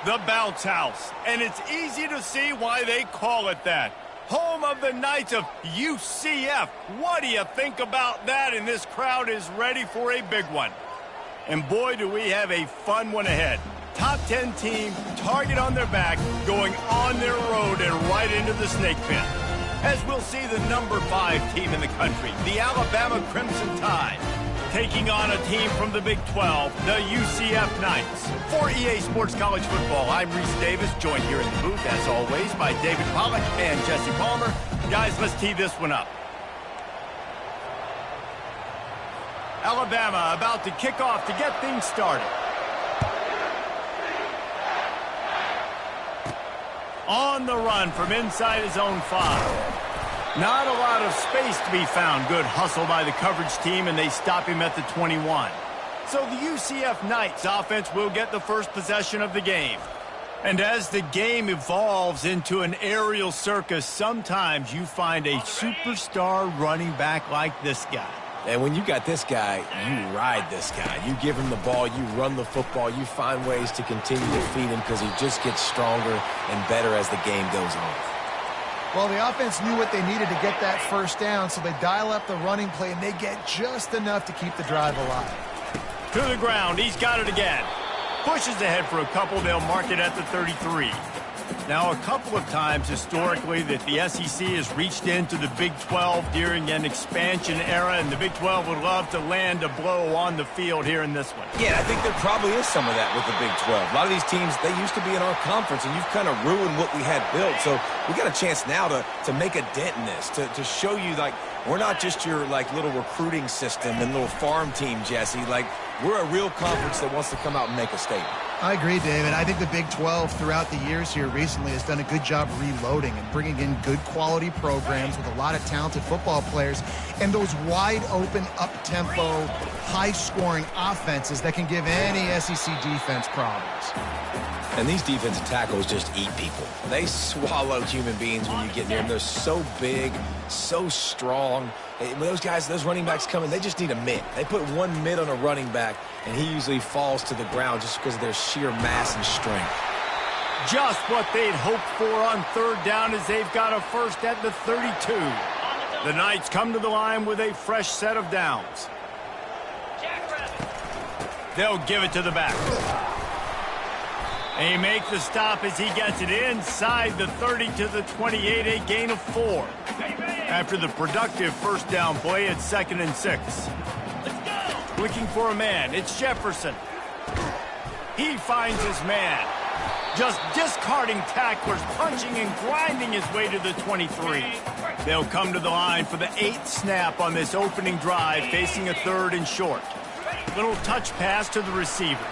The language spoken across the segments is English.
The Bounce House, and it's easy to see why they call it that. Home of the Knights of UCF. What do you think about that? And this crowd is ready for a big one. And boy, do we have a fun one ahead. Top 10 team, target on their back, going on their road and right into the snake pit. As we'll see the number 5 team in the country, the Alabama Crimson Tide, taking on a team from the Big 12, the UCF Knights. For EA Sports College Football, I'm Reese Davis, joined here in the booth, as always, by David Pollack and Jesse Palmer. Guys, let's tee this one up. Alabama about to kick off to get things started. On the run from inside his own 5. Not a lot of space to be found. Good hustle by the coverage team, and they stop him at the 21. So the UCF Knights offense will get the first possession of the game. And as the game evolves into an aerial circus, sometimes you find a superstar running back like this guy. And when you got this guy, you ride this guy. You give him the ball, you run the football, you find ways to continue to feed him because he just gets stronger and better as the game goes on. Well, the offense knew what they needed to get that first down, so they dial up the running play, and they get just enough to keep the drive alive. To the ground, he's got it again. Pushes ahead for a couple, they'll mark it at the 33. Now, a couple of times historically that the SEC has reached into the Big 12 during an expansion era, and the Big 12 would love to land a blow on the field here in this one. Yeah, I think there probably is some of that with the Big 12. A lot of these teams, they used to be in our conference, and you've kind of ruined what we had built. So we got a chance now to make a dent in this, to show you, like, we're not just your, like, little recruiting system and little farm team, Jesse. Like, we're a real conference that wants to come out and make a statement. I agree, David. I think the Big 12 throughout the years here recently has done a good job reloading and bringing in good quality programs with a lot of talented football players and those wide open, up-tempo, high-scoring offenses that can give any SEC defense problems. And these defensive tackles just eat people. They swallow human beings when you get near them. They're so big, so strong. When those guys, those running backs come in, they just need a mitt. They put one mitt on a running back, and he usually falls to the ground just because of their sheer mass and strength. Just what they'd hoped for on third down as they've got a first at the 32. The Knights come to the line with a fresh set of downs. They'll give it to the back. They make the stop as he gets it inside the 30 to the 28, a gain of 4. After the productive first down play at 2nd and 6. Looking for a man, it's Jefferson. He finds his man. Just discarding tacklers, punching and grinding his way to the 23. They'll come to the line for the 8th snap on this opening drive, facing a 3rd and short. Little touch pass to the receiver.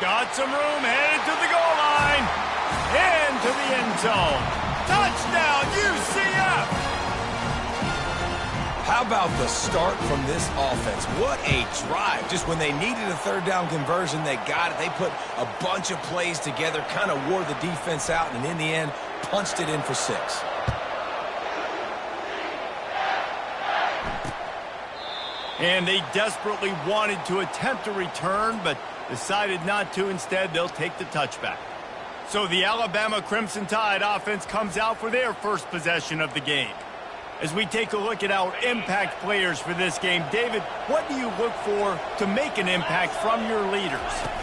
Got some room, headed to the goal line. Into the end zone. Touchdown, UCF! How about the start from this offense? What a drive. Just when they needed a third down conversion, they got it. They put a bunch of plays together, kind of wore the defense out, and in the end, punched it in for 6. And they desperately wanted to attempt a return, but decided not to. Instead, they'll take the touchback. So the Alabama Crimson Tide offense comes out for their first possession of the game. As we take a look at our impact players for this game, David, what do you look for to make an impact from your leaders?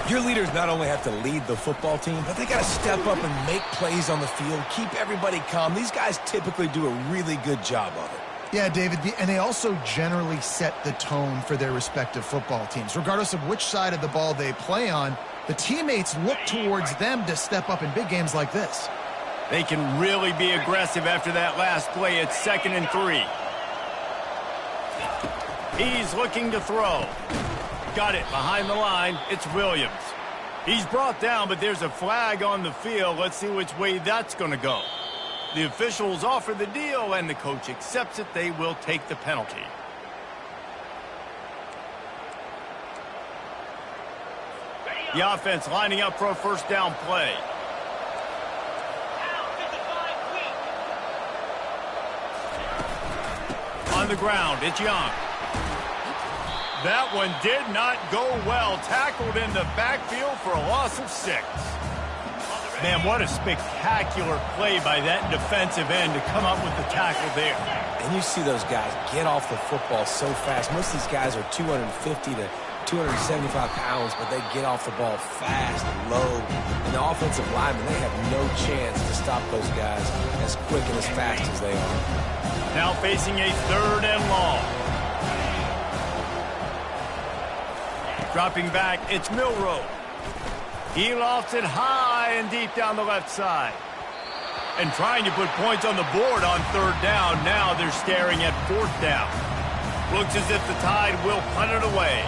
Your leaders not only have to lead the football team, but they got to step up and make plays on the field, keep everybody calm. These guys typically do a really good job of it. Yeah, David, and they also generally set the tone for their respective football teams. Regardless of which side of the ball they play on, the teammates look towards them to step up in big games like this. They can really be aggressive after that last play at 2nd and 3. He's looking to throw. Got it behind the line. It's Williams. He's brought down, but there's a flag on the field. Let's see which way that's going to go. The officials offer the deal, and the coach accepts it. They will take the penalty. The offense lining up for a first down play. On the ground, it's Young. That one did not go well. Tackled in the backfield for a loss of 6. Man, what a spectacular play by that defensive end to come up with the tackle there. And you see those guys get off the football so fast. Most of these guys are 250 to 275 pounds, but they get off the ball fast and low. And the offensive linemen, they have no chance to stop those guys as quick and as fast as they are. Now facing a 3rd and long. Dropping back, it's Milroe. He lofts it high and deep down the left side. And trying to put points on the board on 3rd down. Now they're staring at 4th down. Looks as if the Tide will punt it away.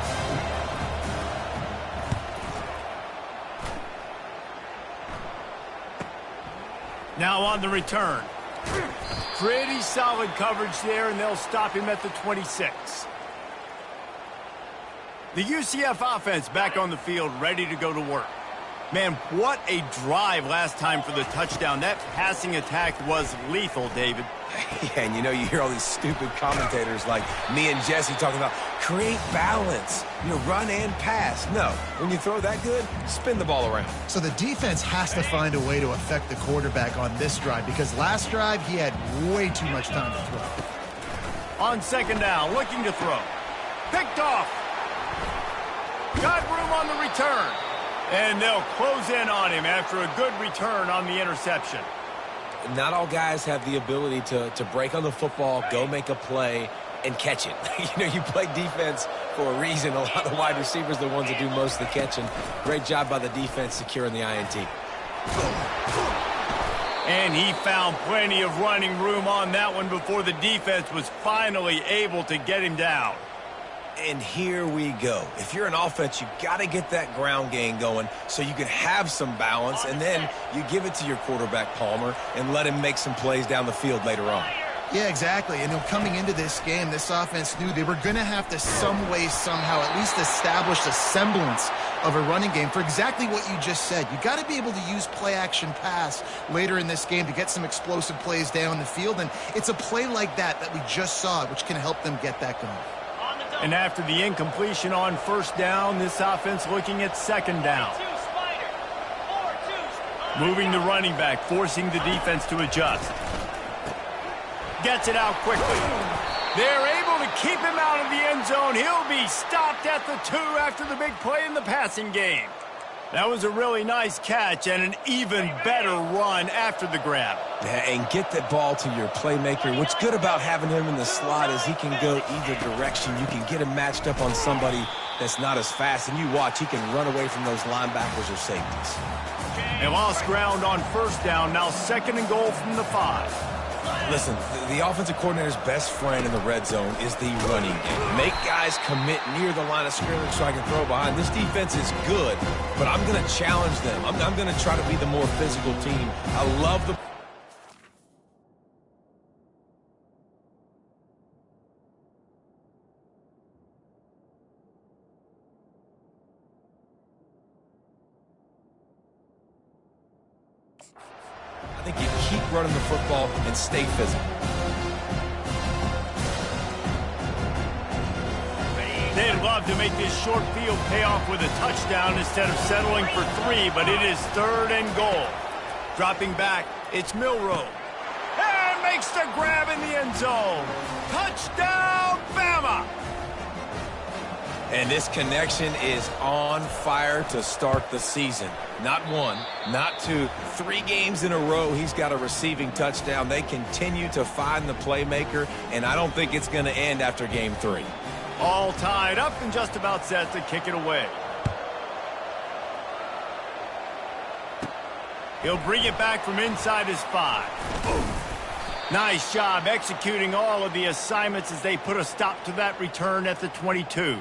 Now on the return. Pretty solid coverage there, and they'll stop him at the 26. The UCF offense back on the field, ready to go to work. Man, what a drive last time for the touchdown. That passing attack was lethal, David. Yeah, and you hear all these stupid commentators like me and Jesse talking about create balance, run and pass. No, when you throw that good, spin the ball around. So the defense has to find a way to affect the quarterback on this drive because last drive he had way too much time to throw. On 2nd down, looking to throw. Picked off. Got room on the return. And they'll close in on him after a good return on the interception. Not all guys have the ability to break on the football, go make a play, and catch it. You play defense for a reason. A lot of the wide receivers are the ones that do most of the catching. Great job by the defense securing the INT. And he found plenty of running room on that one before the defense was finally able to get him down. And here we go. If you're an offense, you got to get that ground game going so you can have some balance, and then you give it to your quarterback, Palmer, and let him make some plays down the field later on. Yeah, exactly. And coming into this game, this offense knew they were going to have to some way, somehow, at least establish a semblance of a running game for exactly what you just said. You got to be able to use play-action pass later in this game to get some explosive plays down the field, and it's a play like that we just saw, which can help them get that going. And after the incompletion on 1st down, this offense looking at 2nd down. Moving the running back, forcing the defense to adjust. Gets it out quickly. They're able to keep him out of the end zone. He'll be stopped at the 2 after the big play in the passing game. That was a really nice catch and an even better run after the grab. Yeah, and get that ball to your playmaker. What's good about having him in the slot is he can go either direction. You can get him matched up on somebody that's not as fast, and you watch, he can run away from those linebackers or safeties. They lost ground on 1st down, now 2nd and goal from the 5. Listen, the offensive coordinator's best friend in the red zone is the running game. Make guys commit near the line of scrimmage so I can throw behind. This defense is good, but I'm going to challenge them. I'm going to try to be the more physical team. I love the... I think you keep running the football and stay physical. They'd love to make this short field pay off with a touchdown instead of settling for 3, but it is 3rd and goal. Dropping back, it's Milroe. And makes the grab in the end zone. Touchdown, Bama! And this connection is on fire to start the season. Not 1, not 2, 3 games in a row he's got a receiving touchdown. They continue to find the playmaker, and I don't think it's going to end after game 3. All tied up and just about set to kick it away. He'll bring it back from inside his 5. Nice job executing all of the assignments as they put a stop to that return at the 22.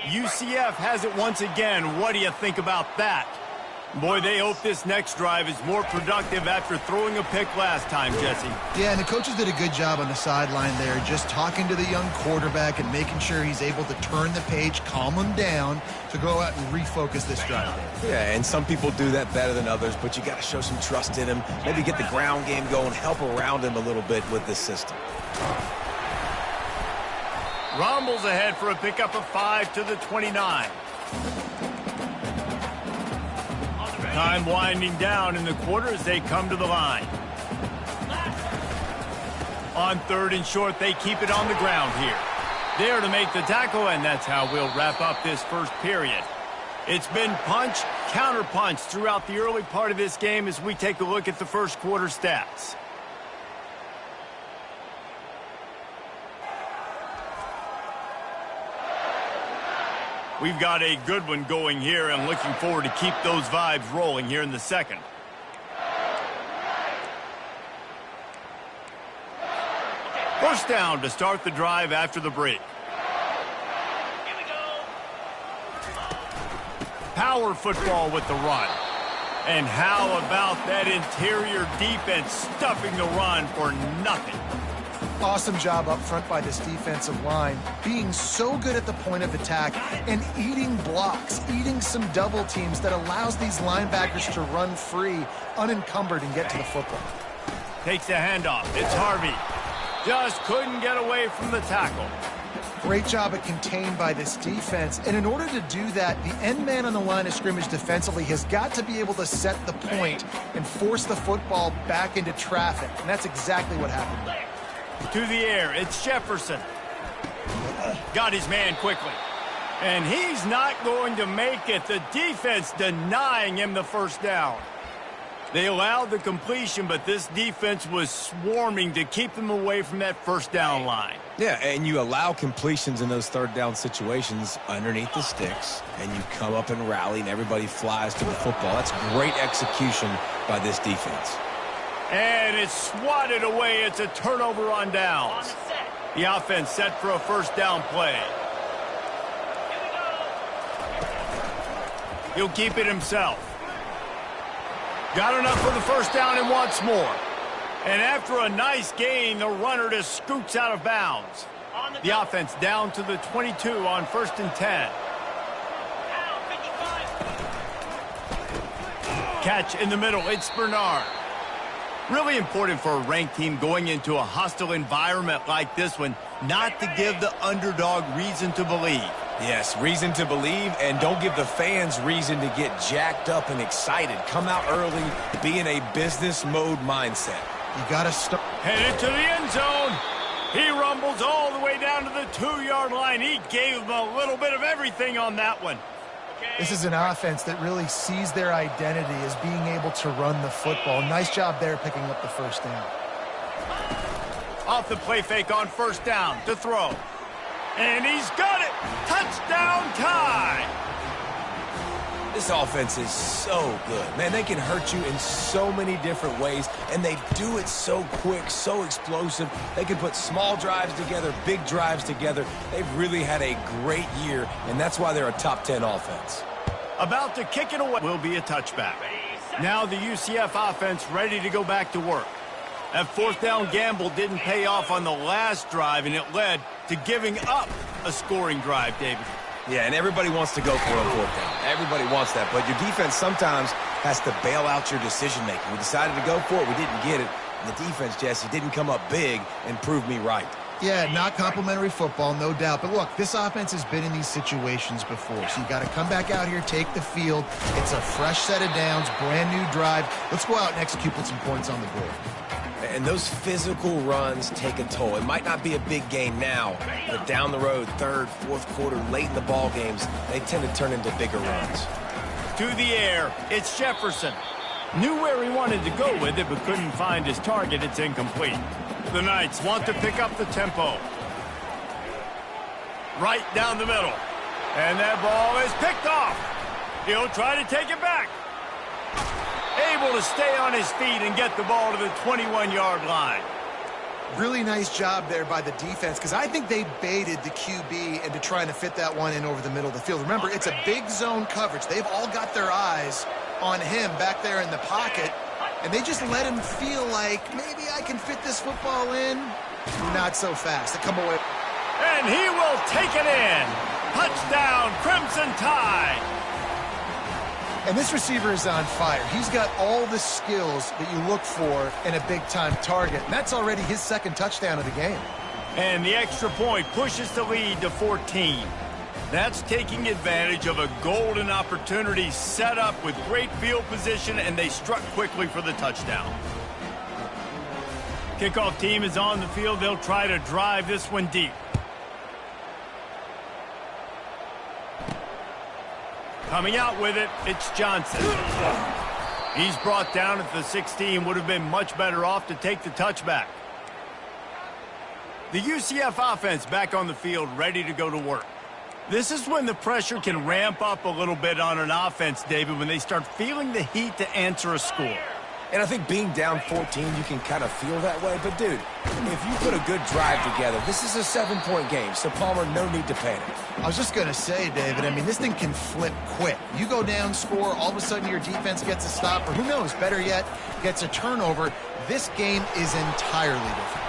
UCF has it once again. What do you think about that? Boy, they hope this next drive is more productive after throwing a pick last time, Jesse. Yeah, and the coaches did a good job on the sideline there, just talking to the young quarterback and making sure he's able to turn the page, calm him down to go out and refocus this drive. Yeah, and some people do that better than others, but you got to show some trust in him, maybe get the ground game going, help around him a little bit with this system. Rumbles ahead for a pickup of 5 to the 29. Time winding down in the quarter as they come to the line. On 3rd and short, they keep it on the ground here. There to make the tackle, and that's how we'll wrap up this first period. It's been punch, counter punch throughout the early part of this game as we take a look at the first quarter stats. We've got a good one going here, and looking forward to keep those vibes rolling here in the second. First down to start the drive after the break. Here we go. Power football with the run. And how about that interior defense stuffing the run for nothing? Awesome job up front by this defensive line, being so good at the point of attack and eating blocks, eating some double teams that allows these linebackers to run free, unencumbered, and get to the football. Takes the handoff. It's Harvey. Just couldn't get away from the tackle. Great job at contained by this defense. And in order to do that, the end man on the line of scrimmage defensively has got to be able to set the point and force the football back into traffic. And that's exactly what happened there. To the air, it's Jefferson. Got his man quickly. And he's not going to make it. The defense denying him the first down. They allowed the completion, but this defense was swarming to keep them away from that first down line. Yeah, and you allow completions in those third down situations underneath the sticks, and you come up and rally, and everybody flies to the football. That's great execution by this defense. And it's swatted away. It's a turnover on downs. The offense set for a first down play. He'll keep it himself. Got enough for the first down and wants more. And after a nice gain, the runner just scoots out of bounds. The offense down to the 22 on 1st and 10. Catch in the middle. It's Bernard. Really important for a ranked team going into a hostile environment like this one, not to give the underdog reason to believe. Yes, reason to believe, and don't give the fans reason to get jacked up and excited. Come out early, be in a business mode mindset. You got to start. Headed to the end zone. He rumbles all the way down to the 2-yard line. He gave them a little bit of everything on that one. This is an offense that really sees their identity as being able to run the football. Nice job there picking up the first down. Off the play fake on first down to throw. And he's got it. Touchdown tie. This offense is so good. Man, they can hurt you in so many different ways, and they do it so quick, so explosive. They can put small drives together, big drives together. They've really had a great year, and that's why they're a top 10 offense. About to kick it away will be a touchback. Now the UCF offense ready to go back to work. That fourth down gamble didn't pay off on the last drive, and it led to giving up a scoring drive, David. Yeah, and everybody wants to go for a fourth down. Everybody wants that, but your defense sometimes has to bail out your decision-making. We decided to go for it. We didn't get it. And the defense, Jesse, didn't come up big and prove me right. Yeah, not complimentary football, no doubt. But look, this offense has been in these situations before. So you got to come back out here, take the field. It's a fresh set of downs, brand new drive. Let's go out and execute, put some points on the board. And those physical runs take a toll. It might not be a big game now, but down the road, third, fourth quarter, late in the ball games, they tend to turn into bigger runs. To the air, it's Jefferson. Knew where he wanted to go with it, but couldn't find his target. It's incomplete. The Knights want to pick up the tempo. Right down the middle. And that ball is picked off. He'll try to take it back. Able to stay on his feet and get the ball to the 21-yard line. Really nice job there by the defense, because I think they baited the QB into trying to fit that one in over the middle of the field. Remember, it's a big zone coverage. They've all got their eyes on him back there in the pocket, and they just let him feel like maybe I can fit this football in. Not so fast. They come away. And he will take it in. Touchdown, Crimson Tide. And this receiver is on fire. He's got all the skills that you look for in a big-time target. And that's already his second touchdown of the game. And the extra point pushes the lead to 14. That's taking advantage of a golden opportunity set up with great field position, and they struck quickly for the touchdown. Kickoff team is on the field. They'll try to drive this one deep. Coming out with it, it's Johnson. He's brought down at the 16. Would have been much better off to take the touchback. The UCF offense back on the field, ready to go to work. This is when the pressure can ramp up a little bit on an offense, David, when they start feeling the heat to answer a score. And I think being down 14, you can kind of feel that way. But, dude, if you put a good drive together, this is a 7-point game. So, Palmer, no need to panic. I was just going to say, David, I mean, this thing can flip quick. You go down, score, all of a sudden your defense gets a stop, or who knows, better yet, gets a turnover. This game is entirely different.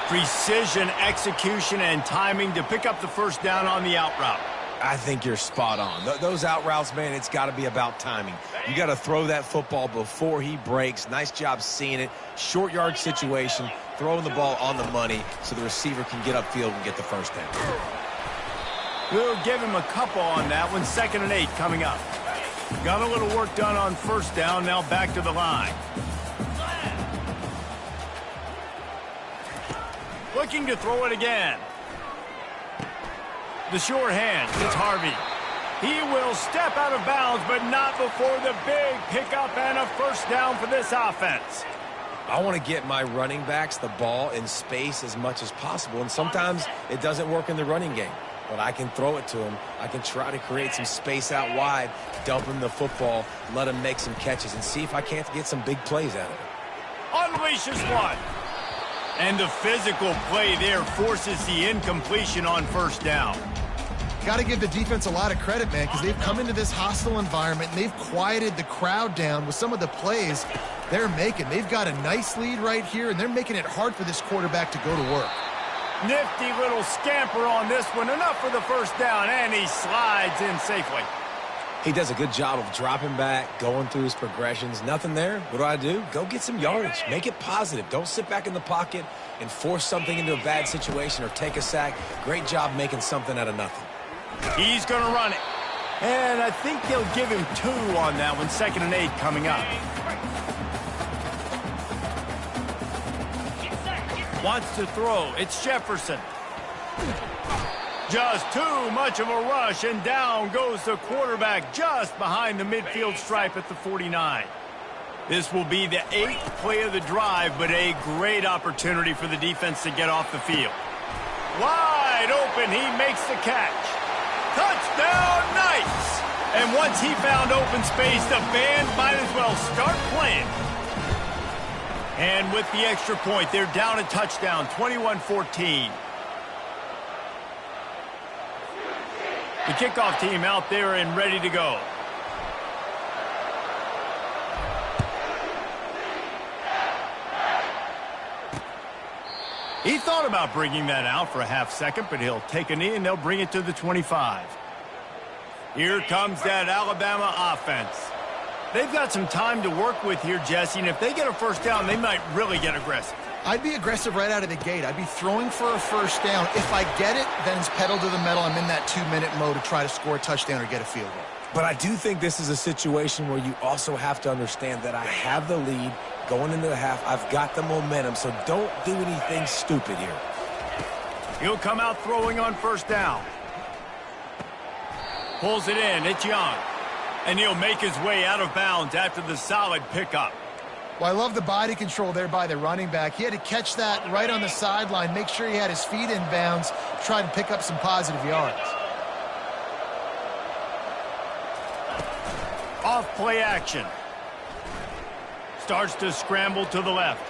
Precision, execution, and timing to pick up the first down on the out route. I think you're spot on. Those out routes, man, it's got to be about timing. You got to throw that football before he breaks. Nice job seeing it. Short yard situation, throwing the ball on the money so the receiver can get upfield and get the first down. We'll give him a couple on that one. 2nd and 8 coming up. Got a little work done on first down. Now back to the line. Looking to throw it again. The sure hand, it's Harvey. He will step out of bounds, but not before the big pickup and a first down for this offense. I want to get my running backs the ball in space as much as possible, and sometimes it doesn't work in the running game. But I can throw it to him. I can try to create some space out wide, dump him the football, let him make some catches, and see if I can't get some big plays out of it. Unleashes one. And the physical play there forces the incompletion on first down. Got to give the defense a lot of credit, man, because they've come into this hostile environment and they've quieted the crowd down with some of the plays they're making. They've got a nice lead right here, and they're making it hard for this quarterback to go to work. Nifty little scamper on this one. Enough for the first down, and he slides in safely. He does a good job of dropping back, going through his progressions. Nothing there. What do? Go get some yardage. Make it positive. Don't sit back in the pocket and force something into a bad situation or take a sack. Great job making something out of nothing. He's going to run it. And I think they'll give him 2 on that one. 2nd and 8 coming up. Wants to throw. It's Jefferson. Just too much of a rush, and down goes the quarterback just behind the midfield stripe at the 49. This will be the 8th play of the drive, but a great opportunity for the defense to get off the field. Wide open, he makes the catch. Touchdown, Knights! And once he found open space, the band might as well start playing. And with the extra point, they're down a touchdown, 21-14. The kickoff team out there and ready to go. He thought about bringing that out for a half second, but he'll take a knee and they'll bring it to the 25. Here comes that Alabama offense. They've got some time to work with here, Jesse, and if they get a first down, they might really get aggressive. I'd be aggressive right out of the gate. I'd be throwing for a first down. If I get it, then it's pedal to the metal. I'm in that 2-minute mode to try to score a touchdown or get a field goal. But I do think this is a situation where you also have to understand that I have the lead going into the half. I've got the momentum, so don't do anything stupid here. He'll come out throwing on first down. Pulls it in. It's Young. And he'll make his way out of bounds after the solid pickup. Well, I love the body control there by the running back. He had to catch that right on the sideline, make sure he had his feet in bounds, try to pick up some positive yards. Off play action. Starts to scramble to the left.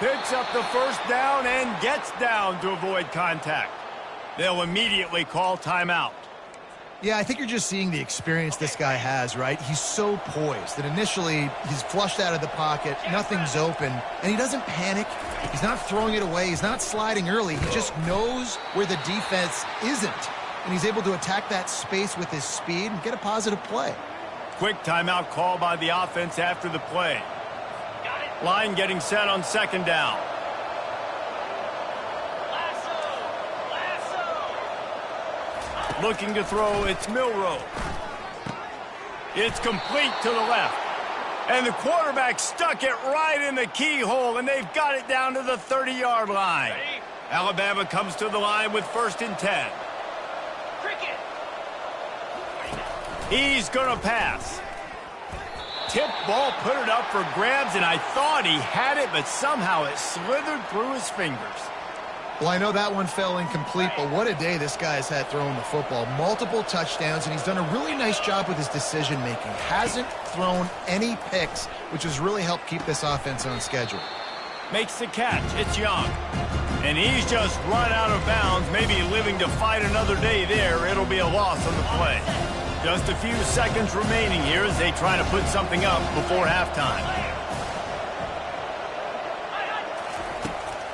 Picks up the first down and gets down to avoid contact. They'll immediately call timeout. Yeah, I think you're just seeing the experience this guy has, right? He's so poised that initially he's flushed out of the pocket, nothing's open, and he doesn't panic. He's not throwing it away. He's not sliding early. He just knows where the defense isn't, and he's able to attack that space with his speed and get a positive play. Quick timeout call by the offense after the play. Line getting set on second down. Looking to throw, it's Milroe. It's complete to the left. And the quarterback stuck it right in the keyhole, and they've got it down to the 30-yard line. Alabama comes to the line with 1st and 10. He's going to pass. Tip ball, put it up for grabs, and I thought he had it, but somehow it slithered through his fingers. Well, I know that one fell incomplete, but what a day this guy has had throwing the football. Multiple touchdowns, and he's done a really nice job with his decision-making. Hasn't thrown any picks, which has really helped keep this offense on schedule. Makes the catch. It's Young. And he's just run out of bounds, maybe living to fight another day there. It'll be a loss on the play. Just a few seconds remaining here as they try to put something up before halftime.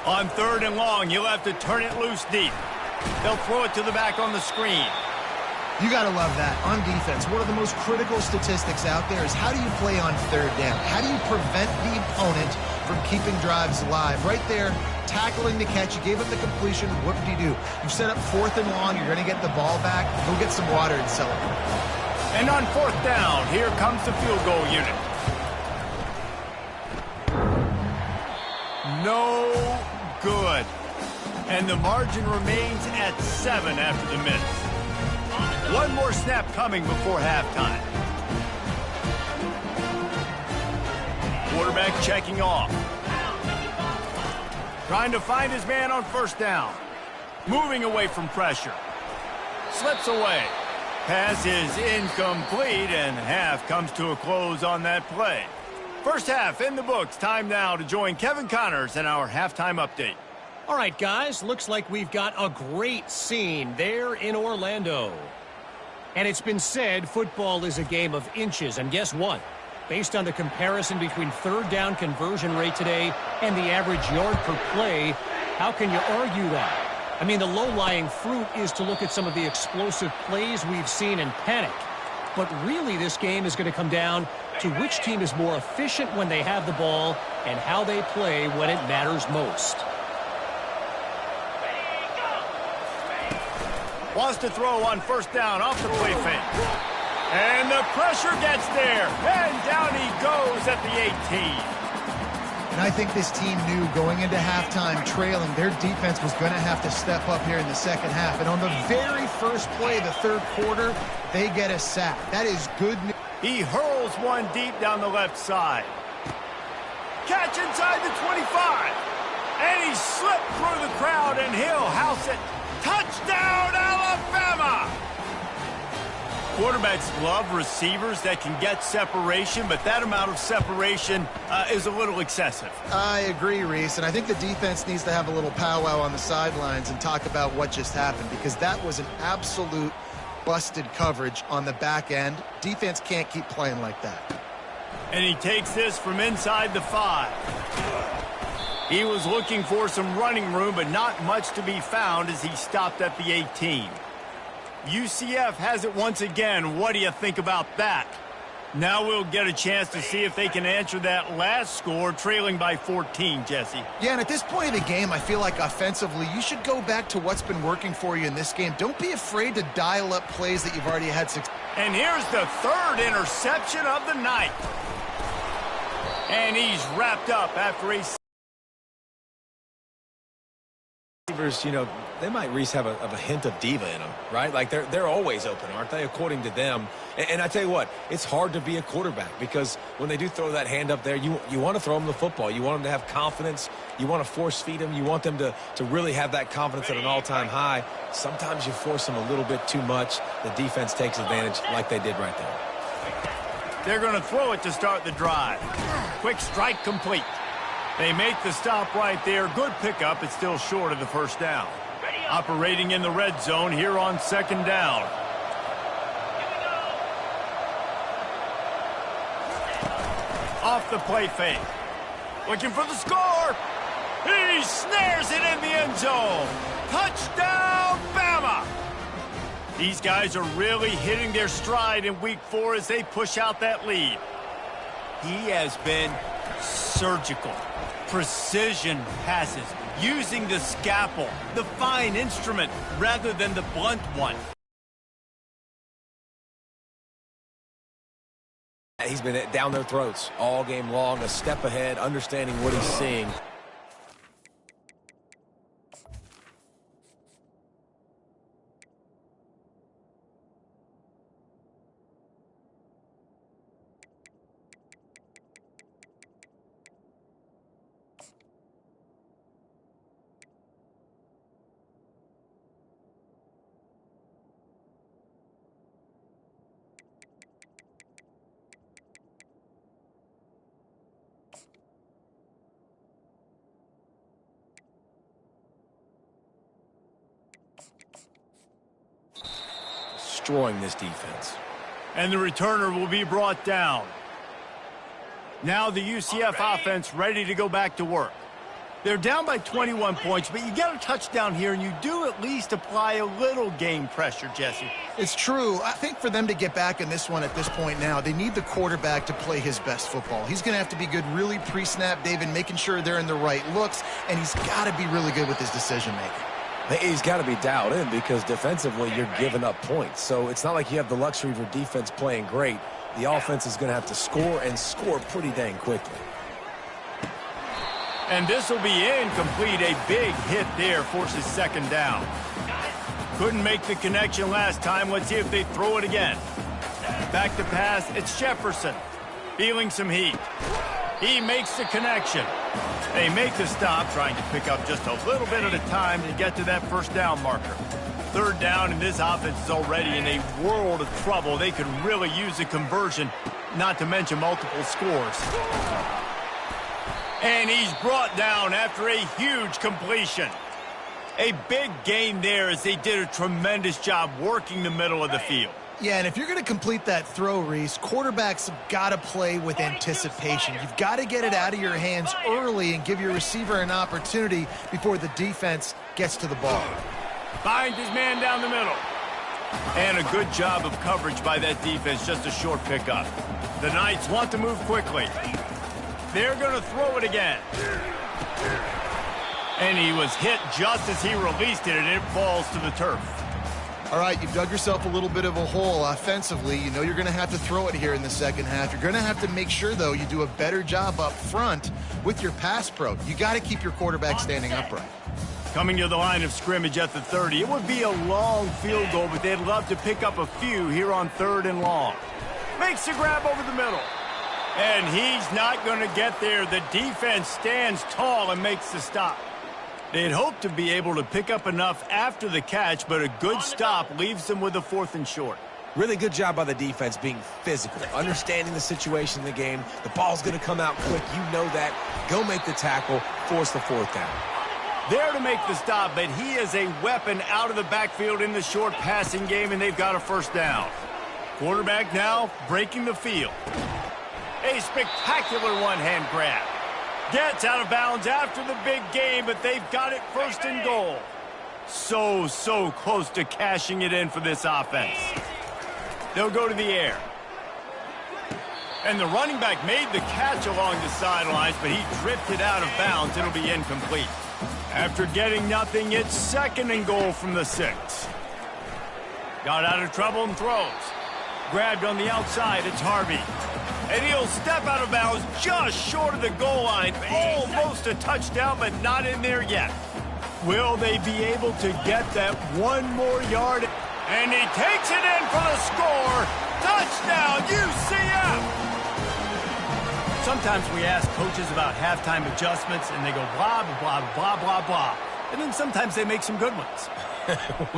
On 3rd and long, you'll have to turn it loose deep. They'll throw it to the back on the screen. You got to love that. On defense, one of the most critical statistics out there is how do you play on 3rd down? How do you prevent the opponent from keeping drives alive? Right there, tackling the catch. You gave up the completion. What did you do? You set up 4th and long. You're going to get the ball back. Go get some water and celebrate. And on 4th down, here comes the field goal unit. No good. And the margin remains at 7 after the miss. One more snap coming before halftime. Quarterback checking off. Trying to find his man on 1st down. Moving away from pressure. Slips away. Pass is incomplete, and half comes to a close on that play. First half in the books. Time now to join Kevin Connors in our halftime update. All right, guys, looks like we've got a great scene there in Orlando. And it's been said football is a game of inches, and guess what? Based on the comparison between 3rd down conversion rate today and the average yard per play, how can you argue that? I mean, the low-lying fruit is to look at some of the explosive plays we've seen and panic. But really, this game is going to come down to which team is more efficient when they have the ball and how they play when it matters most. Wants to throw on 1st down off the play fake. And the pressure gets there. And down he goes at the 18. And I think this team knew going into halftime trailing, their defense was going to have to step up here in the second half. And on the very first play of the 3rd quarter, they get a sack. That is good news. He hurls one deep down the left side. Catch inside the 25. And he slipped through the crowd, and he'll house it. Touchdown, Alabama! Quarterbacks love receivers that can get separation, but that amount of separation is a little excessive. I agree, Reese, and I think the defense needs to have a little powwow on the sidelines and talk about what just happened, because that was an absolute busted coverage on the back end. Defense can't keep playing like that. And he takes this from inside the 5. He was looking for some running room, but not much to be found as he stopped at the 18. UCF has it once again. What do you think about that? Now we'll get a chance to see if they can answer that last score, trailing by 14, Jesse. Yeah, and at this point of the game, I feel like offensively, you should go back to what's been working for you in this game. Don't be afraid to dial up plays that you've already had success. And here's the 3rd interception of the night. And he's wrapped up after a... You know, they might, Reese, have a hint of diva in them, right? Like they're always open, aren't they, according to them? And I tell you what, it's hard to be a quarterback because when they do throw that hand up there, you want to throw them the football. You want them to have confidence. You want to force feed them. You want them to really have that confidence at an all-time high. Sometimes you force them a little bit too much. The defense takes advantage like they did right there. They're going to throw it to start the drive. Quick strike complete. They make the stop right there. Good pickup. It's still short of the 1st down. Operating in the red zone here on 2nd down. off the play fake. Looking for the score. He snares it in the end zone. Touchdown, Bama! These guys are really hitting their stride in Week 4 as they push out that lead. He has been surgical. Precision passes, using the scalpel, the fine instrument, rather than the blunt one. He's been down their throats all game long, a step ahead, understanding what he's seeing. Destroying this defense. And the returner will be brought down. Now the UCF offense ready to go back to work. They're down by 21 points, but you get a touchdown here, and you do at least apply a little game pressure, Jesse. It's true. I think for them to get back in this one at this point now, they need the quarterback to play his best football. He's going to have to be good really pre-snap, David, making sure they're in the right looks, and he's got to be really good with his decision-making. He's got to be dialed in because defensively you're giving up points. So it's not like you have the luxury of your defense playing great. The offense is going to have to score and score pretty dang quickly. And this will be incomplete. A big hit there forces second down. Couldn't make the connection last time. Let's see if they throw it again. Back to pass. It's Jefferson. Feeling some heat. He makes the connection. They make the stop, trying to pick up just a little bit at a time to get to that first down marker. Third down, and this offense is already in a world of trouble. They could really use a conversion, not to mention multiple scores. And he's brought down after a huge completion. A big gain there as they did a tremendous job working the middle of the field. Yeah, and if you're going to complete that throw, Reese, quarterbacks have got to play with anticipation. You've got to get it out of your hands early and give your receiver an opportunity before the defense gets to the ball. Finds his man down the middle. And a good job of coverage by that defense, just a short pickup. The Knights want to move quickly. They're going to throw it again. And he was hit just as he released it, and it falls to the turf. All right, you've dug yourself a little bit of a hole offensively. You know you're going to have to throw it here in the second half. You're going to have to make sure, though, you do a better job up front with your pass pro. You got to keep your quarterback standing upright. Coming to the line of scrimmage at the 30. It would be a long field goal, but they'd love to pick up a few here on 3rd and long. Makes the grab over the middle. And he's not going to get there. The defense stands tall and makes the stop. They'd hope to be able to pick up enough after the catch, but a good stop leaves them with a 4th and short. Really good job by the defense being physical, understanding the situation in the game. The ball's going to come out quick. You know that. Go make the tackle, force the 4th down. There to make the stop, but he is a weapon out of the backfield in the short passing game, and they've got a 1st down. Quarterback now breaking the field. A spectacular one-hand grab. Gets out of bounds after the big game, but they've got it 1st and goal. So close to cashing it in for this offense. They'll go to the air. And the running back made the catch along the sidelines, but he drifted out of bounds. It'll be incomplete. After getting nothing, it's 2nd and goal from the 6. Got out of trouble and throws. Grabbed on the outside, it's Harvey. And he'll step out of bounds just short of the goal line. Almost a touchdown, but not in there yet. Will they be able to get that one more yard? And he takes it in for the score. Touchdown, UCF! Sometimes we ask coaches about halftime adjustments, and they go blah, blah, blah, blah, blah. And then sometimes they make some good ones.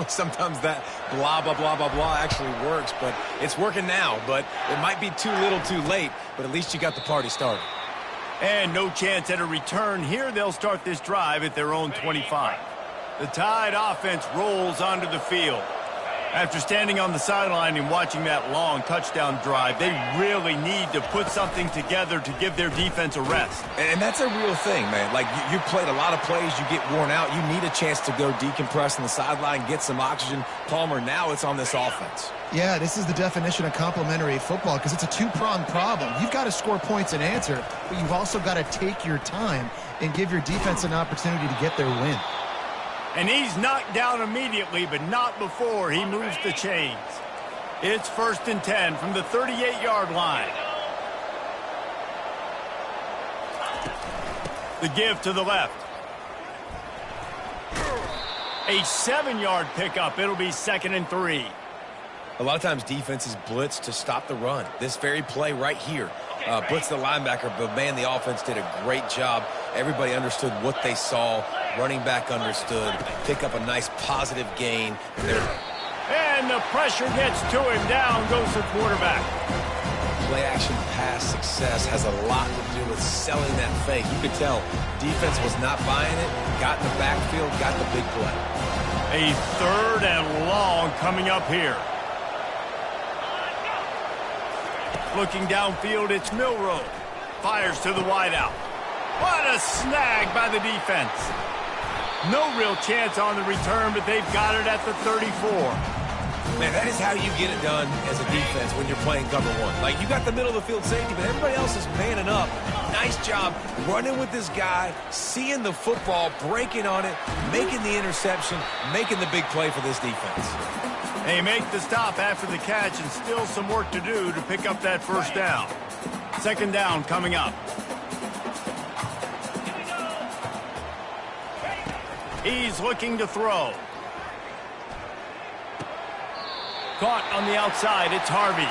Sometimes that blah, blah, blah, blah, blah actually works, but it's working now. But it might be too little too late, but at least you got the party started. And no chance at a return here. They'll start this drive at their own 25. The Tide offense rolls onto the field. After standing on the sideline and watching that long touchdown drive, they really need to put something together to give their defense a rest. And that's a real thing, man. Like, you played a lot of plays, you get worn out, you need a chance to go decompress on the sideline, get some oxygen. Palmer, now it's on this offense. Yeah, this is the definition of complementary football because it's a two-pronged problem. You've got to score points and answer, but you've also got to take your time and give your defense an opportunity to get their win. And he's knocked down immediately, but not before he moves the chains. It's 1st and 10 from the 38-yard line. The give to the left. A 7-yard pickup. It'll be 2nd and 3. A lot of times defenses blitz to stop the run. This very play right here, blitz the linebacker, but man, the offense did a great job. Everybody understood what they saw. Running back understood. Pick up a nice positive gain. And the pressure gets to him. Down goes the quarterback. Play action pass success has a lot to do with selling that fake. You could tell defense was not buying it. Got in the backfield, got the big play. A 3rd and long coming up here. Looking downfield, it's Milroe. Fires to the wideout. What a snag by the defense. No real chance on the return, but they've got it at the 34. Man, that is how you get it done as a defense when you're playing cover one. Like, you got the middle of the field safety, but everybody else is manning up. Nice job running with this guy, seeing the football, breaking on it, making the interception, making the big play for this defense. They make the stop after the catch and still some work to do to pick up that 1st down. 2nd down coming up. He's looking to throw. Caught on the outside, it's Harvey.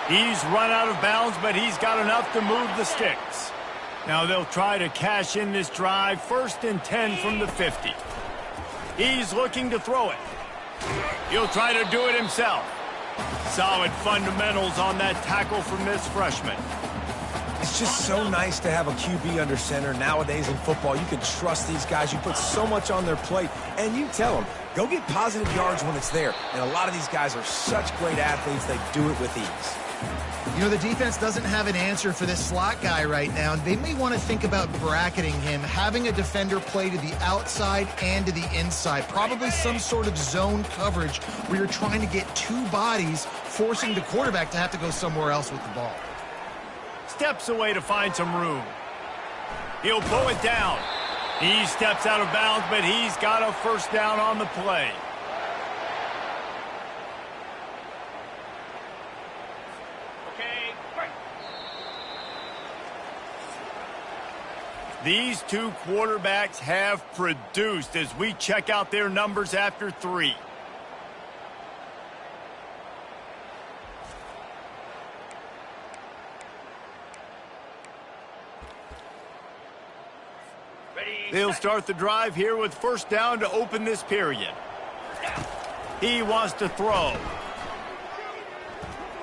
He's run out of bounds, but he's got enough to move the sticks. Now they'll try to cash in this drive. 1st and 10 from the 50. He's looking to throw it. He'll try to do it himself. Solid fundamentals on that tackle from this freshman. It's just so nice to have a QB under center. Nowadays in football, you can trust these guys. You put so much on their plate, and you tell them, go get positive yards when it's there. And a lot of these guys are such great athletes, they do it with ease. You know, the defense doesn't have an answer for this slot guy right now. They may want to think about bracketing him, having a defender play to the outside and to the inside. Probably some sort of zone coverage where you're trying to get 2 bodies, forcing the quarterback to have to go somewhere else with the ball. Steps away to find some room. He'll pull it down. He steps out of bounds, but he's got a 1st down on the play. These two quarterbacks have produced as we check out their numbers after 3. They'll start the drive here with 1st down to open this period. He wants to throw.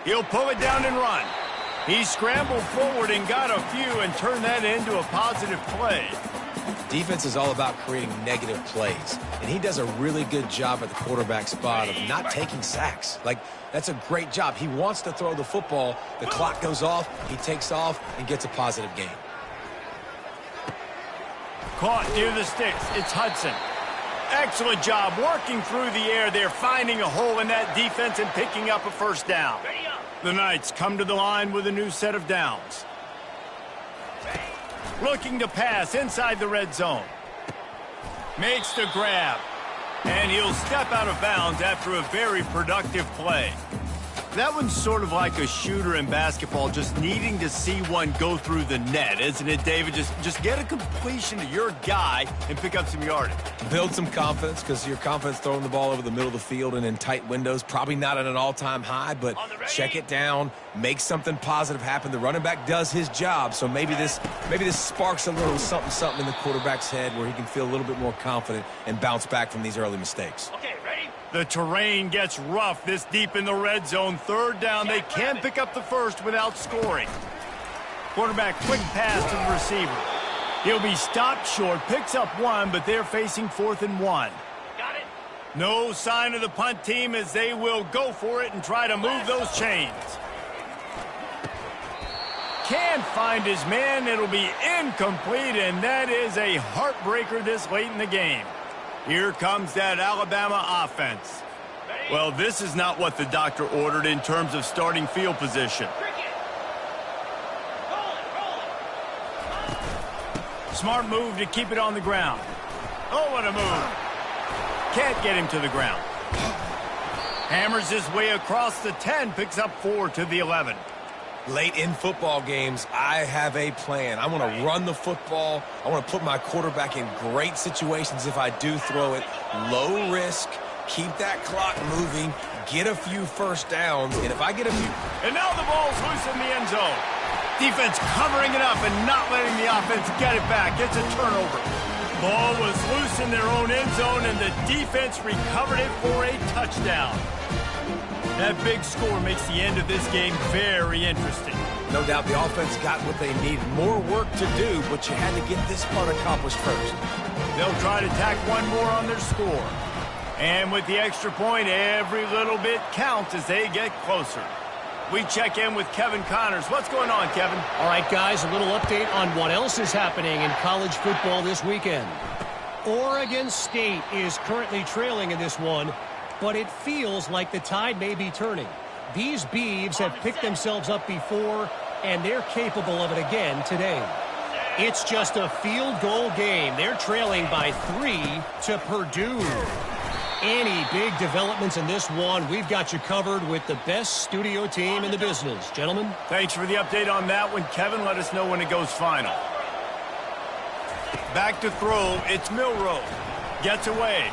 He'll pull it down and run. He scrambled forward and got a few and turned that into a positive play. Defense is all about creating negative plays, and he does a really good job at the quarterback spot of not taking sacks. Like, that's a great job. He wants to throw the football. The clock goes off. He takes off and gets a positive gain. Caught near the sticks. It's Hudson. Excellent job working through the air there, finding a hole in that defense and picking up a 1st down. The Knights come to the line with a new set of downs. Looking to pass inside the red zone. Makes the grab. And he'll step out of bounds after a very productive play. That one's sort of like a shooter in basketball, just needing to see one go through the net, isn't it, David? Just get a completion to your guy and pick up some yardage. Build some confidence, because your confidence throwing the ball over the middle of the field and in tight windows, probably not at an all-time high, but check it down, make something positive happen. The running back does his job, so maybe this sparks a little something in the quarterback's head where he can feel a little bit more confident and bounce back from these early mistakes. Okay, ready? The terrain gets rough this deep in the red zone. 3rd down, they can pick up the 1st without scoring. Quarterback quick pass to the receiver. He'll be stopped short, picks up 1, but they're facing 4th and 1. Got it. No sign of the punt team as they will go for it and try to move those chains. Can't find his man. It'll be incomplete, and that is a heartbreaker this late in the game. Here comes that Alabama offense. Well, this is not what the doctor ordered in terms of starting field position. Smart move to keep it on the ground. Oh, what a move. Can't get him to the ground. Hammers his way across the 10, picks up 4 to the 11. Late in football games, I have a plan. I want to run the football. I want to put my quarterback in great situations if I do throw it. Low risk, keep that clock moving, get a few first downs, and if I get a few... And now the ball's loose in the end zone. Defense covering it up and not letting the offense get it back. It's a turnover. Ball was loose in their own end zone, and the defense recovered it for a touchdown. That big score makes the end of this game very interesting. No doubt the offense got what they needed. More work to do, but you had to get this part accomplished first. They'll try to tack one more on their score. And with the extra point, every little bit counts as they get closer. We check in with Kevin Connors. What's going on, Kevin? All right, guys, a little update on what else is happening in college football this weekend. Oregon State is currently trailing in this one, but it feels like the tide may be turning. These Beavs have picked themselves up before, and they're capable of it again today. It's just a field goal game. They're trailing by 3 to Purdue. Any big developments in this one, we've got you covered with the best studio team in the business. Gentlemen? Thanks for the update on that one, Kevin. Let us know when it goes final. Back to throw. It's Milroe. Gets away.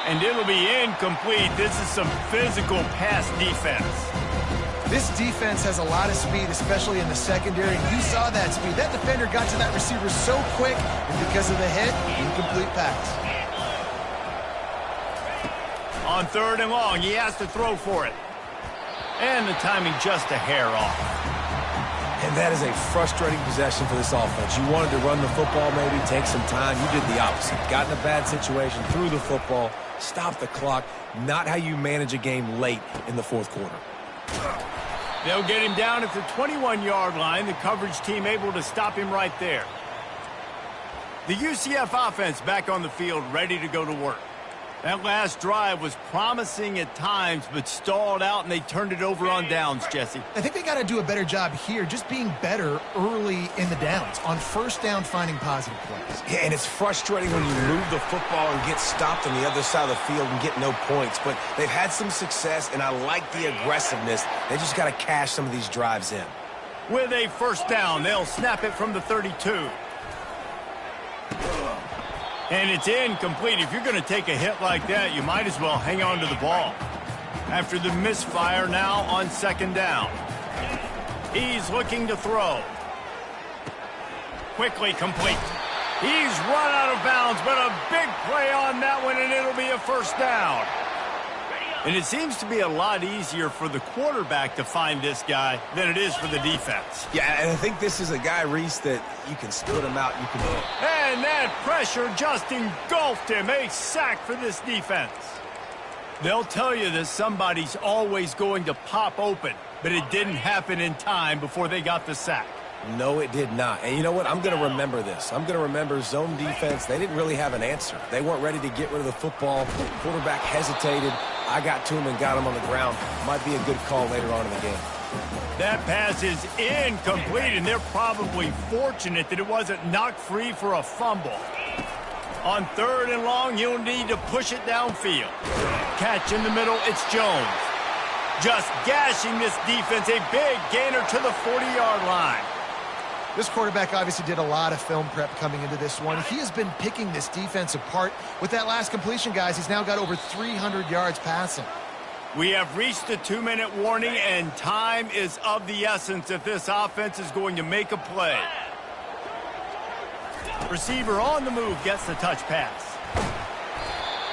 And it'll be incomplete. This is some physical pass defense. This defense has a lot of speed, especially in the secondary. You saw that speed. That defender got to that receiver so quick, and because of the hit, incomplete pass. On 3rd and long, he has to throw for it. And the timing just a hair off. And that is a frustrating possession for this offense. You wanted to run the football, maybe take some time. You did the opposite. Got in a bad situation, threw the football, stopped the clock. Not how you manage a game late in the 4th quarter. They'll get him down at the 21-yard line. The coverage team able to stop him right there. The UCF offense back on the field, ready to go to work. That last drive was promising at times, but stalled out, and they turned it over on downs, Jesse. I think they got to do a better job here, just being better early in the downs, on 1st down finding positive plays. Yeah, and it's frustrating when you move the football and get stopped on the other side of the field and get no points, but they've had some success, and I like the aggressiveness. They just got to cash some of these drives in. With a 1st down, they'll snap it from the 32. And it's incomplete. If you're going to take a hit like that, you might as well hang on to the ball. After the misfire, now on 2nd down. He's looking to throw. Quickly complete. He's run out of bounds, but a big play on that one, and it'll be a 1st down. And it seems to be a lot easier for the quarterback to find this guy than it is for the defense. Yeah, and I think this is a guy, Reese, that you can split him out. And that pressure just engulfed him. A sack for this defense. They'll tell you that somebody's always going to pop open, but it didn't happen in time before they got the sack. No, it did not. And you know what? I'm going to remember this. I'm going to remember zone defense. They didn't really have an answer. They weren't ready to get rid of the football. Quarterback hesitated. I got to him and got him on the ground. Might be a good call later on in the game. That pass is incomplete, and they're probably fortunate that it wasn't knocked free for a fumble. On 3rd and long, you'll need to push it downfield. Catch in the middle, it's Jones. Just gashing this defense, a big gainer to the 40-yard line. This quarterback obviously did a lot of film prep coming into this one. He has been picking this defense apart. With that last completion, guys, he's now got over 300 yards passing. We have reached the 2-minute warning, and time is of the essence if this offense is going to make a play. Receiver on the move gets the touch pass.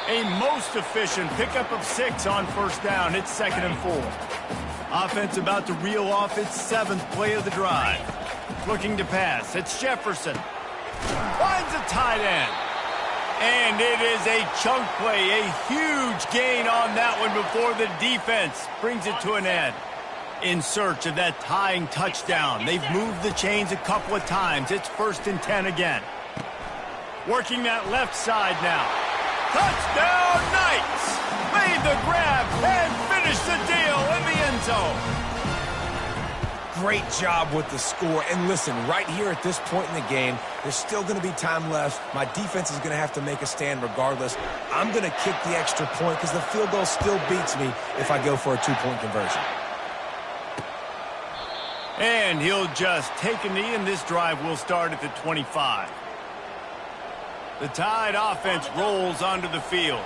A most efficient pickup of 6 on 1st down. It's 2nd and 4. Offense about to reel off its 7th play of the drive. Looking to pass. It's Jefferson. Finds a tight end. And it is a chunk play, a huge gain on that one before the defense brings it to an end. In search of that tying touchdown. They've moved the chains a couple of times. It's 1st and 10 again. Working that left side now. Touchdown Knights! Made the grab and finished the deal in the end zone. Great job with the score. And listen, right here at this point in the game, there's still going to be time left. My defense is going to have to make a stand regardless. I'm going to kick the extra point because the field goal still beats me if I go for a 2-point conversion. And he'll just take a knee, and this drive will start at the 25. The Tide offense rolls onto the field.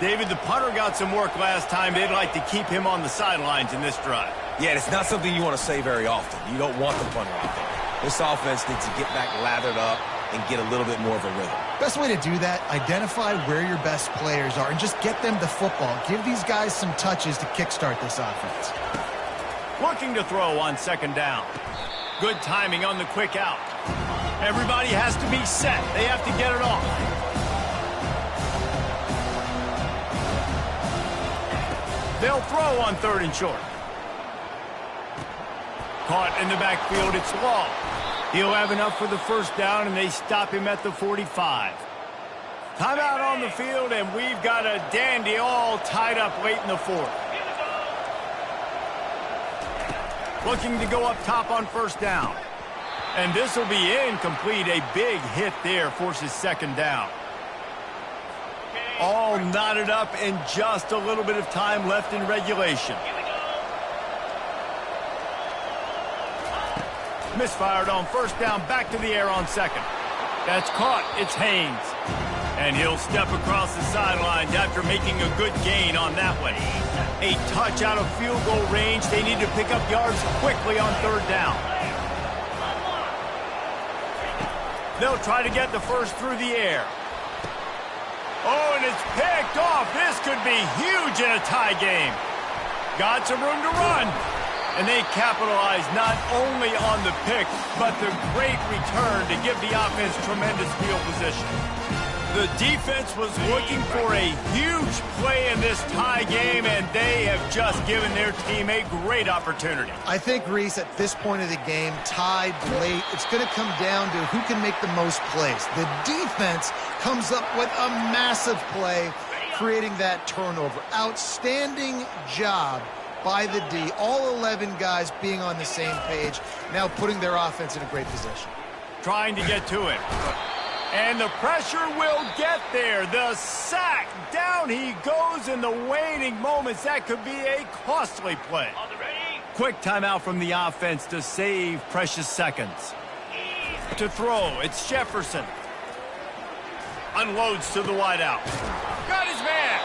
David, the punter got some work last time. They'd like to keep him on the sidelines in this drive. Yeah, it's not something you want to say very often. You don't want the punter out there. This offense needs to get back lathered up and get a little bit more of a rhythm. Best way to do that, identify where your best players are and just get them the football. Give these guys some touches to kickstart this offense. Looking to throw on 2nd down. Good timing on the quick out. Everybody has to be set. They have to get it off. They'll throw on 3rd and short. Caught in the backfield, it's Law. He'll have enough for the 1st down, and they stop him at the 45. Timeout on the field, and we've got a dandy all tied up late in the 4th. Looking to go up top on 1st down. And this will be incomplete. A big hit there forces 2nd down. All knotted up and just a little bit of time left in regulation. Misfired on 1st down, back to the air on 2nd. That's caught. It's Haynes. And he'll step across the sidelines after making a good gain on that one. A touch out of field goal range. They need to pick up yards quickly on 3rd down. They'll try to get the 1st through the air. Oh, and it's picked off. This could be huge in a tie game. Got some room to run. And they capitalize not only on the pick, but the great return to give the offense tremendous field position. The defense was looking for a huge play in this tie game, and they have just given their team a great opportunity. I think, Reese, at this point of the game, tied late, it's going to come down to who can make the most plays. The defense comes up with a massive play, creating that turnover. Outstanding job by the D. All 11 guys being on the same page, now putting their offense in a great position. Trying to get to it. And the pressure will get there. The sack. Down he goes in the waning moments. That could be a costly play. Quick timeout from the offense to save precious seconds. To throw, it's Jefferson. Unloads to the wideout. Got his man.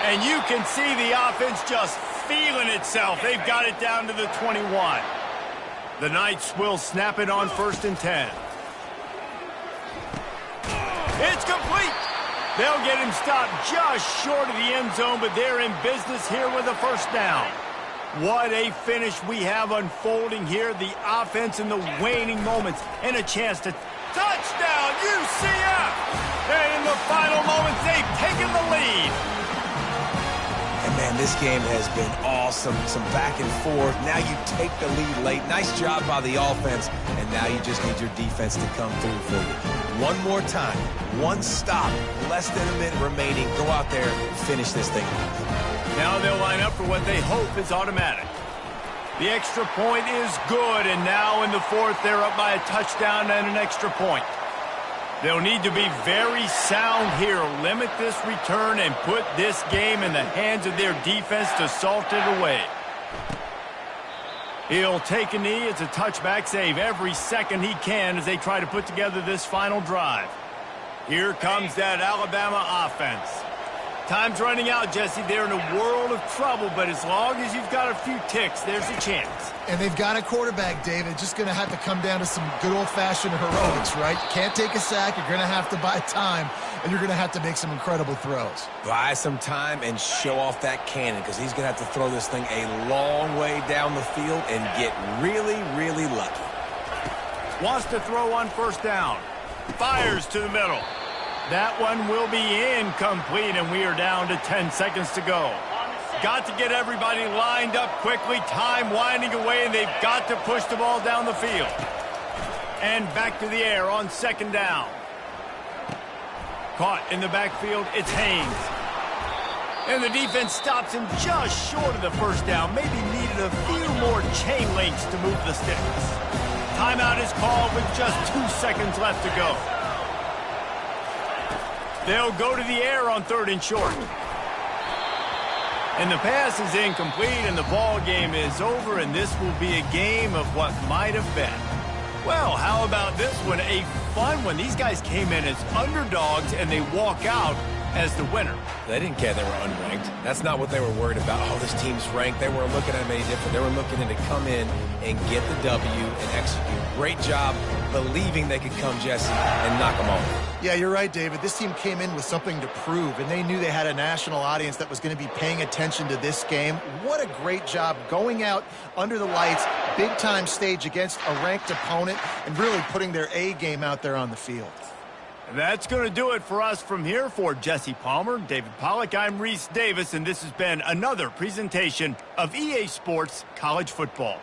And you can see the offense just feeling itself. They've got it down to the 21. The Knights will snap it on 1st and 10. It's complete. They'll get him stopped just short of the end zone, but they're in business here with a 1st down. What a finish we have unfolding here. The offense in the waning moments and a chance to touchdown UCF. And in the final moments, they've taken the lead. And man, this game has been awesome. Some back and forth. Now you take the lead late. Nice job by the offense. And now you just need your defense to come through for you. One more time. One stop. Less than a minute remaining. Go out there and finish this thing off. Now they'll line up for what they hope is automatic. The extra point is good. And now in the 4th, they're up by a touchdown and an extra point. They'll need to be very sound here, limit this return, and put this game in the hands of their defense to salt it away. He'll take a knee. It's a touchback save every second he can as they try to put together this final drive. Here comes that Alabama offense. Time's running out, Jesse. They're in a world of trouble, but as long as you've got a few ticks, there's a chance. And they've got a quarterback, David. Just going to have to come down to some good old-fashioned heroics, right? You can't take a sack. You're going to have to buy time, and you're going to have to make some incredible throws. Buy some time and show off that cannon because he's going to have to throw this thing a long way down the field and get really, really lucky. Wants to throw on 1st down. Fires to the middle. That one will be incomplete, and we are down to 10 seconds to go. Got to get everybody lined up quickly. Time winding away, and they've got to push the ball down the field. And back to the air on second down. Caught in the backfield, it's Haynes. And the defense stops him just short of the first down. Maybe needed a few more chain links to move the sticks. Timeout is called with just 2 seconds left to go. They'll go to the air on 3rd and short. And the pass is incomplete, and the ball game is over, and this will be a game of what might have been. Well, how about this one? A fun one. These guys came in as underdogs, and they walk out as the winner. They didn't care they were unranked. That's not what they were worried about. Oh, this team's ranked. They weren't looking at them any different. They were looking to come in and get the W and execute. Great job believing they could come, Jesse, and knock them off. Yeah, you're right, David. This team came in with something to prove, and they knew they had a national audience that was going to be paying attention to this game. What a great job going out under the lights, big-time stage against a ranked opponent, and really putting their A game out there on the field. That's going to do it for us from here. For Jesse Palmer, David Pollack, I'm Reese Davis, and this has been another presentation of EA Sports College Football.